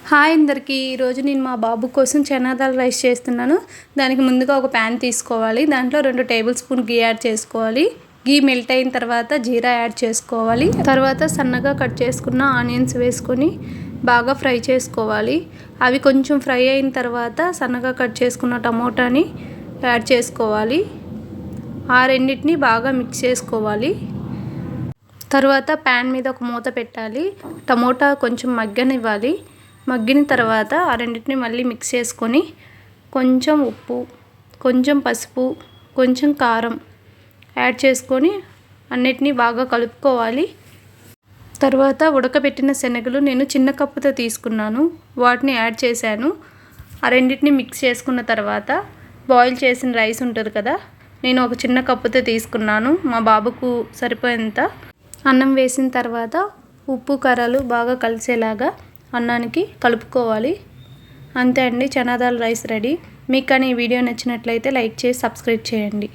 Hi అందరికీ ఈరోజు నేను మా బాబు కోసం చనా దాల్ రైస్ చేస్తున్నాను. దానికి ముందుగా ఒక ప్యాన్ తీసుకోవాలి. దాంట్లో 2 టేబుల్ స్పూన్ గీ యాడ్ చేసుకోవాలి. గీ మెల్ట్ అయిన తర్వాత జీరా యాడ్ చేసుకోవాలి. తర్వాత సన్నగా కట్ చేసుకున్న ఆనియన్స్ వేసుకొని బాగా ఫ్రై చేసుకోవాలి. అవి కొంచెం ఫ్రై అయిన తర్వాత సన్నగా కట్ చేసుకున్న టమోటాని యాడ్ చేసుకోవాలి. ఆ రెండింటిని బాగా మిక్స్ చేసుకోవాలి. తర్వాత ప్యాన్ మీద ఒక మూత పెట్టాలి. టమోటా కొంచెం మగ్గనివ్వాలి. మగ్గిన తర్వాత ఆ రెండింటిని మళ్ళీ మిక్స్ చేసుకొని కొంచెం ఉప్పు, కొంచెం పసుపు, కొంచెం కారం యాడ్ చేసుకొని అన్నిటినీ బాగా కలుపుకోవాలి. తర్వాత ఉడకబెట్టిన శనగలు నేను చిన్న కప్పుతో తీసుకున్నాను, వాటిని యాడ్ చేశాను. ఆ రెండింటిని మిక్స్ చేసుకున్న తర్వాత బాయిల్ చేసిన రైస్ ఉంటుంది కదా, నేను ఒక చిన్న కప్పుతో తీసుకున్నాను. మా బాబుకు సరిపోయేంత అన్నం వేసిన తర్వాత ఉప్పు కారాలు బాగా కలిసేలాగా అన్నానికి కలుపుకోవాలి. అంతే అండి, చనా దాల్ రైస్ రెడీ. మీకు కానీ ఈ వీడియో నచ్చినట్లయితే లైక్ చేసి సబ్స్క్రైబ్ చేయండి.